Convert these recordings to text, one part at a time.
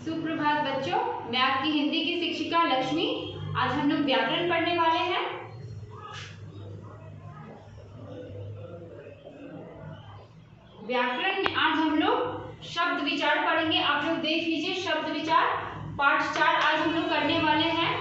सुप्रभात बच्चों, मैं आपकी हिंदी की शिक्षिका लक्ष्मी। आज हम लोग व्याकरण पढ़ने वाले हैं। व्याकरण में आज हम लोग शब्द विचार पढ़ेंगे। आप लोग देख लीजिए, शब्द विचार पाठ 4 आज हम लोग करने वाले हैं।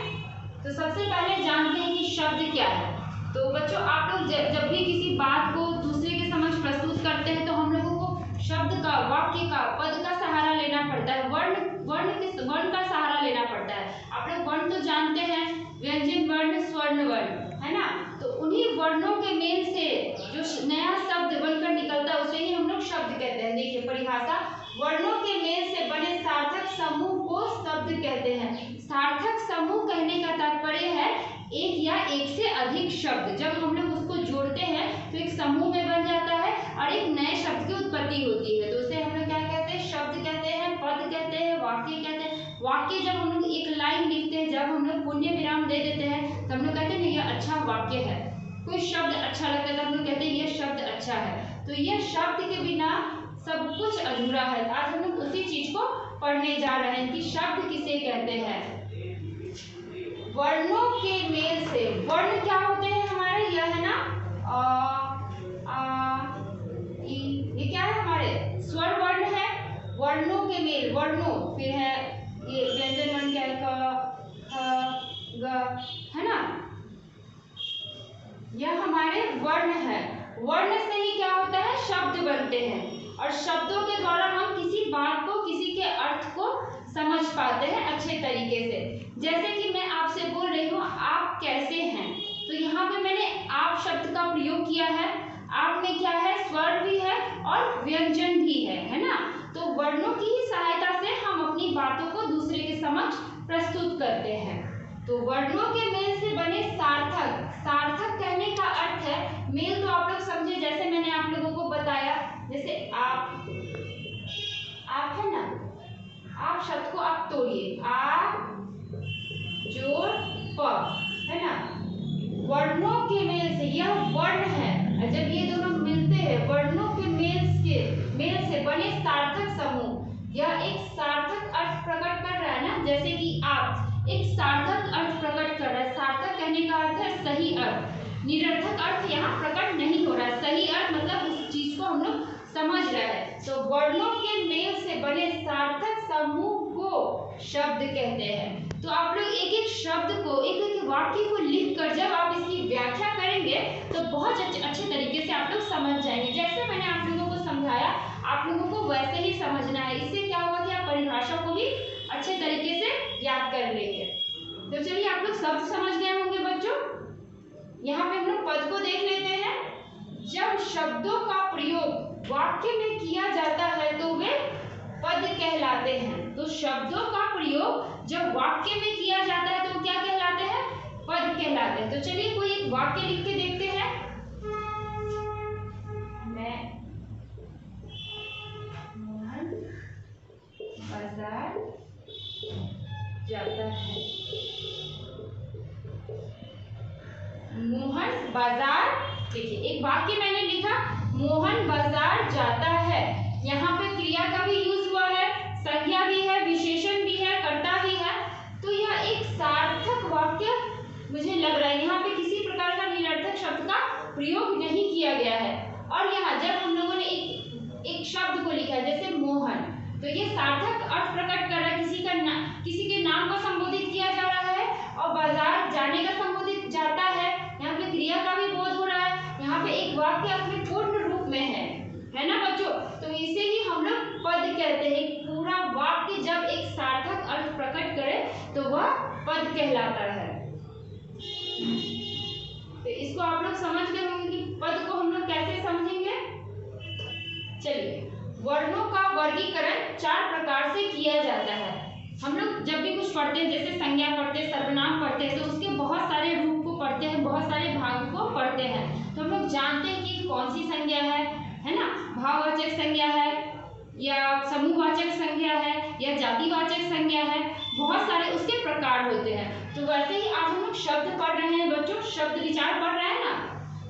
तो सबसे पहले जानते हैं कि शब्द क्या है। तो बच्चों, आप लोग जब भी किसी बात को दूसरे के समक्ष प्रस्तुत करते हैं तो हम लोगों को शब्द का, वाक्य का, पद का सहारा लेना पड़ता है, वर्ण का सहारा लेना पड़ता है। आप लोग वर्ण तो जानते हैं, व्यंजन वर्ण, स्वर्ण वर्ण, है ना। तो उन्हीं वर्णों के मेल से जो नया शब्द बनकर निकलता है उसे ही हम लोग शब्द कहते हैं। देखिए परिभाषा, वर्णों के मेल से बने सार्थक समूह को शब्द कहते हैं। सार्थक समूह कहने का तात्पर्य है एक या एक से अधिक शब्द जब हम लोग उसको जोड़ते हैं तो एक समूह में बन जाता है और एक नए शब्द की उत्पत्ति होती है। तो उसे हम लोग क्या कहते हैं? शब्द कहते हैं, पद कहते हैं, वाक्य कहते हैं। वाक्य जब हम लोग एक लाइन लिखते हैं, जब हम लोग पुण्य विराम दे देते हैं तो हम लोग कहते हैं यह अच्छा वाक्य है। कोई शब्द अच्छा लगता है तो हम लोग कहते हैं यह शब्द अच्छा है। तो यह शब्द के बिना सब कुछ अधूरा है। आज हम लोग उसी चीज को पढ़ने जा रहे हैं कि शब्द किसे कहते हैं। वर्णों के मेल से, वर्ण क्या होते हैं हमारे? यह है ना ये क्या है हमारे? स्वर वर्ण है। वर्णों के मेल, वर्णों, फिर है ये व्यंजन वर्ण, क्या है? क, ख, ग, है ना। यह हमारे वर्ण है। वर्ण से ही क्या होता है? शब्द बनते हैं और शब्दों के द्वारा हम किसी बात को, किसी के अर्थ को समझ पाते हैं अच्छे तरीके से। जैसे कि मैं आपसे बोल रही हूँ आप कैसे हैं, तो यहाँ पे मैंने आप शब्द का प्रयोग किया है। आप में क्या है? स्वर भी है और व्यंजन भी है ना। तो वर्णों की ही सहायता से हम अपनी बातों को दूसरे के समक्ष प्रस्तुत करते हैं। तो वर्णों के मेल से बने सार्थक, सार्थक कहने का अर्थ है मेल। तो आप लोग समझे, जैसे मैंने आप लोगों को बताया, जैसे आप है ना, आप शब्द को आप तोड़िए, आप जोड़ प, है ना। वर्णों के मेल से, यह वर्ण है, जब ये दोनों मिलते हैं, वर्णों के मेल से बने सार्थक समूह, यह एक सार्थक अर्थ प्रकट कर रहा है ना। जैसे कि आप एक सार्थक अर्थ प्रकट कर रहा है। सार्थक कहने का अर्थ है सही अर्थ, निरर्थक अर्थ यहाँ प्रकट नहीं हो रहा है। सही अर्थ मतलब उस चीज को हम लोग समझ रहे हैं। तो वर्णों के मेल से बने सार्थक समूह को शब्द कहते हैं। तो आप लोग एक एक शब्द को, एक एक वाक्य को लिखकर जब आप इसकी व्याख्या करेंगे तो बहुत अच्छे तरीके से आप लोग समझ जाएंगे। जैसे मैंने आप लोगों को समझाया, आप लोगों को वैसे ही समझना है। इससे क्या होगा कि आप परिभाषा को भी अच्छे तरीके से याद कर लेंगे। तो चलिए, आप लोग शब्द समझ गए होंगे बच्चों। यहाँ पे हम लोग पद को देख लेते हैं। जब शब्दों का प्रयोग वाक्य में किया जाता है तो वे पद कहलाते हैं। तो शब्दों का प्रयोग जब वाक्य में किया जाता है तो क्या कहलाते हैं? पद कहलाते हैं। तो चलिए कोई एक वाक्य लिख के देखते हैं। मैं मोहन बाजार जाता है। मोहन बाजार, देखिए एक वाक्य मैंने लिखा, मोहन बाजार जाता है। यहाँ पे क्रिया का भी यूज हुआ है, संज्ञा भी है, विशेषण भी है, कर्ता भी है। तो यह एक सार्थक वाक्य मुझे लग रहा है। यहाँ पे किसी प्रकार का निरर्थक शब्द का प्रयोग नहीं किया गया है। और यहाँ जब हम लोगों ने एक शब्द को लिखा है जैसे मोहन, तो ये सार्थक अर्थ प्रकट कर रहा है। किसी के नाम को संबोधित किया जा रहा है और बाजार जाने का संबोधित जाता है। यहाँ पे क्रिया का भी बोध हो रहा है। यहाँ पे एक वाक्य अपने पूर्ण रूप में है ना बच्चों। तो इसे ही हम लोग पद कहते हैं। पूरा वाक्य जब एक सार्थक अर्थ प्रकट करे तो वह पद कहलाता है। तो इसको आप लोग समझ गए होंगे कि पद को हम लोग कैसे समझेंगे। चलिए, वर्णों का वर्गीकरण 4 प्रकार से किया जाता है। हम लोग जब भी कुछ पढ़ते हैं, जैसे संज्ञा पढ़ते हैं, सर्वनाम पढ़ते हैं, तो उसके बहुत सारे रूप को पढ़ते हैं, बहुत सारे भाग को पढ़ते हैं। तो हम लोग जानते हैं कि कौन सी संज्ञा है ना। भाववाचक संज्ञा है या समूहवाचक संज्ञा है या जातिवाचक संज्ञा है। बहुत सारे उसके प्रकार होते हैं। तो वैसे ही आज हम लोग शब्द पढ़ रहे हैं बच्चों, शब्द विचार पढ़ रहे हैं ना।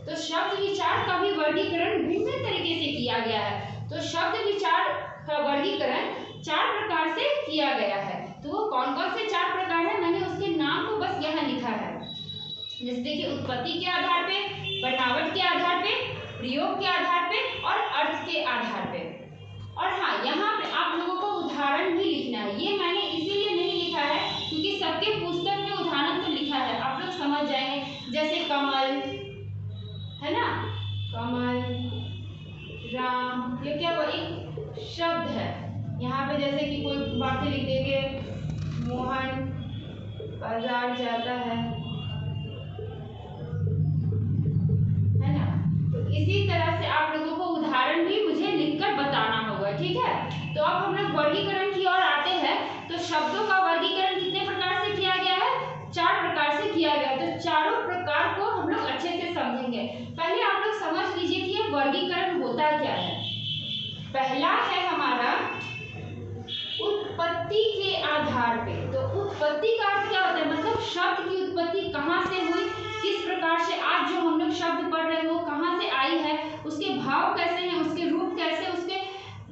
तो शब्द विचार का भी वर्गीकरण भिन्न तरीके से किया गया है। तो शब्द विचार का वर्गीकरण 4 प्रकार से किया गया है। तो वो कौन कौन से 4 प्रकार है, मैंने उसके नाम को बस यहाँ लिखा है। जैसे देखिए, उत्पत्ति के आधार पे, बनावट के आधार पे, प्रयोग के आधार पे और अर्थ के आधार पे। और हाँ, यहाँ पे आप लोगों को उदाहरण भी लिखना है। ये मैंने इसीलिए नहीं लिखा है क्योंकि सबके पुस्तक में उदाहरण तो लिखा है, आप लोग समझ जाएंगे। जैसे कमल है ना, कमल, राम, ये क्या एक शब्द है। यहाँ पे जैसे कि कोई वाक्य लिख देंगे, मोहन बाजार जाता है ना। तो इसी तरह से आप लोगों को उदाहरण भी मुझे लिखकर बताना होगा, ठीक है। तो अब हम लोग वर्गीकरण की ओर आते हैं। तो शब्दों का वर्गीकरण कितने प्रकार से किया गया है, 4 प्रकार से किया गया है। तो चारों प्रकार को हम लोग अच्छे से समझेंगे। पहले आप लोग समझ लीजिए कि ये वर्गीकरण होता क्या है। पहला है हमारा उत्पत्ति के आधार पे। तो उत्पत्ति का अर्थ क्या होता है, मतलब शब्द की उत्पत्ति कहाँ से हुई, किस प्रकार से आज जो हम लोग शब्द पढ़ रहे हैं वो कहाँ से आई है, उसके भाव कैसे हैं, उसके रूप कैसे, उसके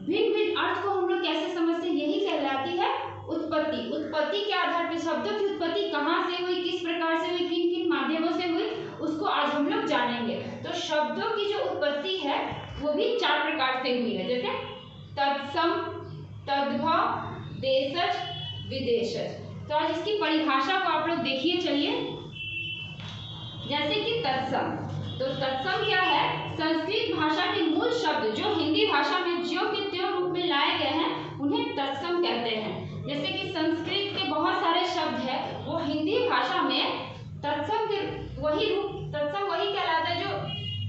भिन्न भिन्न अर्थ को हम लोग कैसे समझते हैं, यही कहलाती है उत्पत्ति। उत्पत्ति के आधार पर शब्दों की उत्पत्ति कहाँ से हुई, किस प्रकार से हुई, किन किन माध्यमों से हुई, उसको आज हम लोग जानेंगे। तो शब्दों की जो उत्पत्ति है वो भी 4 प्रकार से हुई है। जैसे तत्सम, तद्भव, देशज, विदेशज। तो आज इसकी परिभाषा को आप लोग देखिए, चलिए। जैसे कि तत्सम, तो तत्सम क्या है, संस्कृत भाषा के मूल शब्द जो हिंदी भाषा में ज्यों के त्यों रूप में लाए गए हैं उन्हें तत्सम कहते हैं। जैसे कि संस्कृत के बहुत सारे शब्द है वो हिंदी भाषा में तत्सम के वही रूप, तत्सम वही कहलाता है जो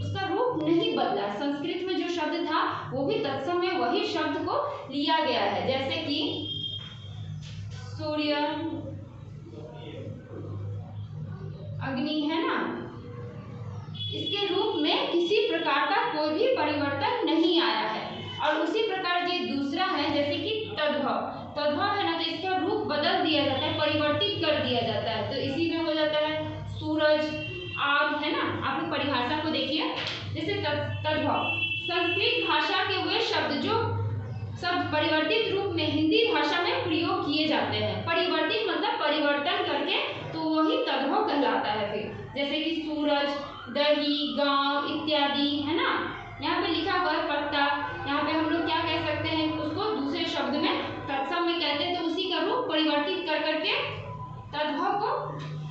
उसका रूप नहीं बदला। संस्कृत में जो शब्द था वो भी तत्सम में वही शब्द को लिया गया है। जैसे कि सूर्य, अग्नि है ना, इसके रूप में किसी प्रकार का कोई भी परिवर्तन नहीं आया है। और उसी प्रकार ये दूसरा है जैसे कि तद्भव, तद्भव है ना, तो इसका रूप बदल दिया जाता है, परिवर्तित कर दिया जाता है। तो इसी में हो जाता है सूरज, आग, है ना। आप लोग परिभाषा को देखिए। जैसे तद्भव, संस्कृत भाषा के वे शब्द जो सब परिवर्तित रूप में हिंदी भाषा में प्रयोग किए जाते हैं। परिवर्तित मतलब परिवर्तन करके, तो वही तद्भव कहलाता है। फिर जैसे कि सूरज, दही, गांव इत्यादि, है ना। यहाँ पे लिखा हुआ है पत्ता, यहाँ पे हम लोग क्या कह सकते हैं, उसको दूसरे शब्द में तत्सम में कहते हैं। तो उसी का रूप परिवर्तित कर करके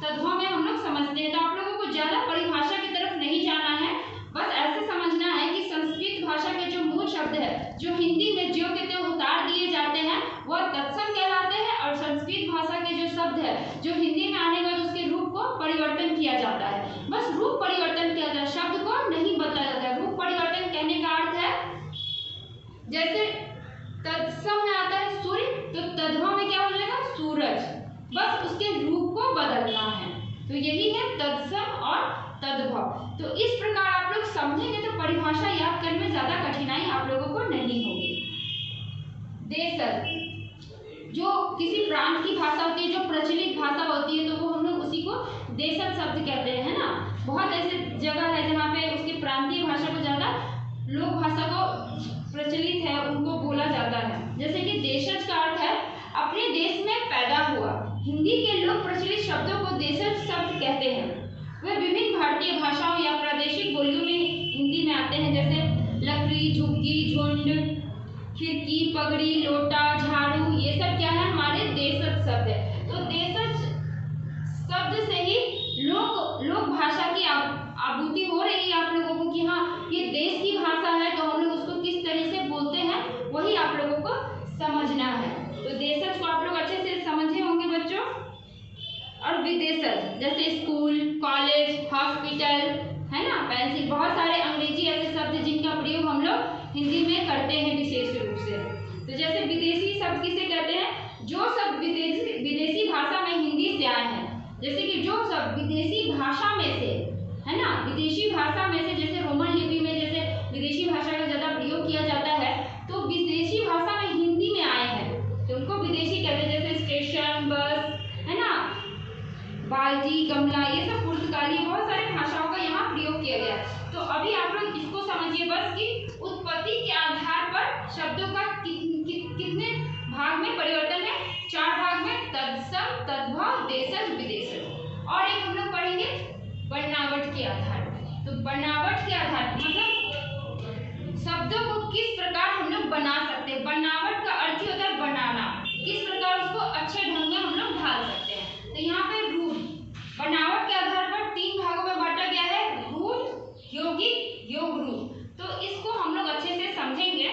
तद्भव में हम लोग समझते हैं। तो आप लोगों को ज्यादा परिभाषा की तरफ नहीं जाना है, बस ऐसे समझना है कि संस्कृत भाषा के जो मूल शब्द है जो हिंदी में ज्यों के त्यों उतार दिए जाते हैं वह तत्सम कहलाते हैं। और संस्कृत भाषा के जो शब्द है जो हिंदी में आने के बाद उसके रूप को परिवर्तन किया जाता है। बस रूप परिवर्तन किया जाता है, शब्द को नहीं बदला जाता है। रूप परिवर्तन कहने का अर्थ है जैसे तत्सम में आता है सूर्य, तो तद्भव में क्या हो जाएगा, सूरज, बस उसके रूप को बदलना है। तो यही है तत्सम और तद्भव। तो इस प्रकार आप लोग समझेंगे तो परिभाषा याद करने में ज्यादा कठिनाई आप लोगों को नहीं होगी। देशज, जो किसी प्रांत की भाषा होती है, जो प्रचलित भाषा होती है, तो वो हम लोग उसी को देशज शब्द कहते हैं, है ना। बहुत ऐसे जगह है जहाँ पे उसकी प्रांतीय भाषा को ज्यादा लोक भाषा को प्रचलित है, उनको बोला जाता है। जैसे कि देशज का अर्थ है अपने देश में पैदा हुआ। हिंदी के लोक प्रचलित शब्दों को देशज शब्द कहते हैं। वे विभिन्न भारतीय भाषाओं या प्रादेशिक बोलियों में हिंदी में आते हैं। जैसे लकड़ी, झुग्गी, झुंड, खिड़की, पगड़ी, लोटा, झाड़ू, ये सब क्या है, हमारे देशज शब्द है। तो देशज शब्द से ही लोक भाषा की आपूर्ति हो रही है आप लोगों को कि हाँ ये देश की भाषा है, तो हम लोग उसको किस तरह से बोलते हैं वही आप लोगों को समझना है। तो देशज को आप लोग अच्छे से समझे होंगे बच्चों। और विदेशज जैसे स्कूल, कॉलेज, हॉस्पिटल, है ना, पेंसिल, बहुत सारे अंग्रेजी ऐसे शब्द जिनका प्रयोग हम लोग हिंदी में करते हैं विशेष रूप से। तो जैसे विदेशी शब्द किसे कहते हैं, जो शब्द विदेशी भाषा में हिंदी से आए हैं। जैसे कि जो शब्द विदेशी भाषा में से, है ना, विदेशी भाषा में से, जैसे रोमन लिपि में जैसे विदेशी भाषा का ज्यादा प्रयोग किया जाता है, तो विदेशी भाषा में हिंदी में आए हैं तो उनको विदेशी कहते हैं। जैसे स्टेशन, बस, है ना, बाल्टी, गमला, ये सब पुर्तगाली, बहुत सारे भाषाओं का यहाँ प्रयोग किया गया। तो अभी आप लोग इसको समझिए बस कि उत्पत्ति के आधार पर शब्दों का कितने भाग में परिवर्तन है, देशज विदेशज। और एक हम लोग पढ़ेंगे बनावट के आधार पर। तो बनावट के आधार पर मतलब शब्दों को किस प्रकार हम लोग बना सकते हैं। बनावट का अर्थ ही होता है बनाना, किस प्रकार उसको अच्छे ढंग में हम लोग ढाल सकते हैं। तो यहाँ पे रूढ़ बनावट के आधार पर 3 भागों में बांटा गया है, रूढ़, यौगिक, योग रूढ़। तो इसको हम लोग अच्छे से समझेंगे।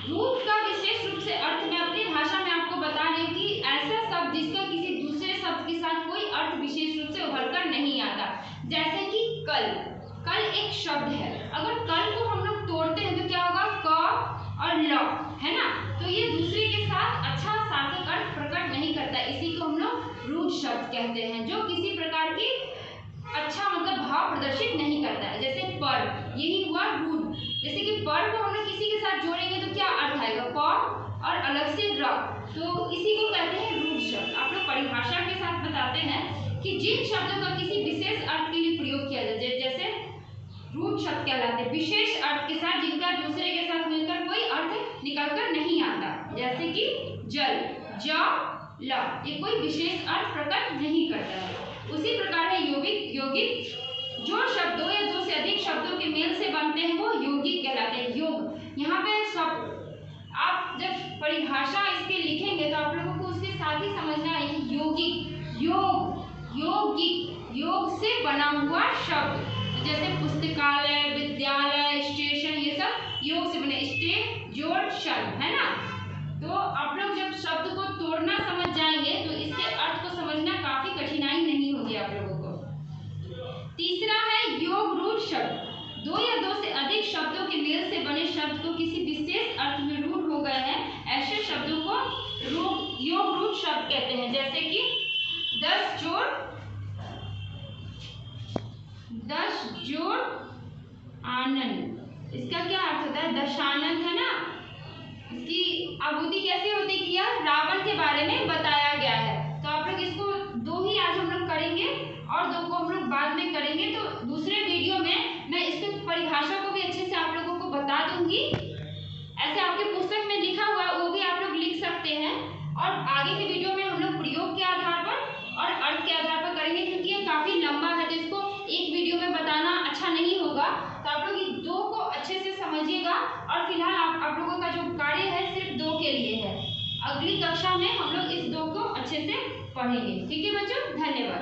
रूढ़ का विशेष रूप से अर्थ मैं अपनी भाषा में आपको बता रही हूँ कि ऐसा शब्द जिसका किसी दूसरे शब्द के साथ कोई अर्थ विशेष रूप से उभर कर नहीं आता। जैसे कि कल, कल एक शब्द है, अगर कल को हम लोग तोड़ते हैं तो क्या होगा, क और ल, है ना। तो ये दूसरे के साथ अच्छा सार्थक अर्थ प्रकट नहीं करता, इसी को हम लोग रूढ़ शब्द कहते हैं, जो किसी प्रकार की अच्छा मतलब भाव प्रदर्शित नहीं करता है। जैसे पर, यही हुआ रूढ़। जैसे कि पर को हम लोग किसी के साथ जोड़ेंगे तो क्या अर्थ आएगा, प और अलग से र, तो इसी को कहते हैं रूढ़ शब्द। आप लोग परिभाषा के साथ बताते हैं कि जिन शब्दों का किसी विशेष अर्थ के लिए प्रयोग किया जाए, जैसे रूढ़ शब्द कहलाते हैं विशेष अर्थ के साथ जिनका दूसरे के साथ मिलकर कोई अर्थ निकल कर नहीं आता। जैसे कि जल, ज, ल, ये कोई विशेष अर्थ प्रकट नहीं करता है। उसी प्रकार है यौगिक, यौगिक जो शब्द 2 या 2 से अधिक शब्दों के मेल से बनते हैं वो यौगिक कहलाते हैं। योग, यहाँ पे सब आप जब परिभाषा इसके लिखेंगे तो आप लोगों को उसके साथ ही समझना है कि यौगिक, योग, यौगिक, योग से बना हुआ शब्द। जैसे पुस्तकालय, विद्यालय, स्टेशन, ये सब योग से बने, स्टे, जोड़, शब्द, है ना। तो आप लोग जब शब्द को तोड़ना समझ जाएंगे तो इसके अर्थ को समझना काफी कठिनाई नहीं होगी आप लोगों को। तीसरा है योग रूढ़ शब्द। 2 या 2 से अधिक शब्दों के मेल से बने शब्द को किसी विशेष अर्थ में रूढ़ हो गए हैं, ऐसे शब्दों को योग रूढ़ शब्द कहते हैं। जैसे कि 10 जोड़ आनंद, इसका क्या अर्थ होता है, दशानंद, है ना। इसकी आहुति कैसे होती है, यह रावण के बारे में बताया गया है। तो आप लोग इसको 2 ही आज हम लोग करेंगे और 2 को हम लोग बाद में करेंगे। तो दूसरे वीडियो में मैं इसकी परिभाषा को भी अच्छे से आप लोगों को बता दूंगी। ऐसे आपके पुस्तक में लिखा हुआ है वो भी आप लोग लिख सकते हैं। और आगे के वीडियो में हम लोग प्रयोग के आधार पर और अर्थ के आधार पर करेंगे, क्योंकि ये काफी लंबा है तो इसको एक वीडियो में बताना अच्छा नहीं होगा। तो आप लोग इन 2 को अच्छे से समझिएगा। और फिलहाल आप लोगों का जो कार्य है सिर्फ 2 के लिए है। अगली कक्षा में हम लोग इस 2 को अच्छे से पढ़ेंगे। ठीक है बच्चों, धन्यवाद।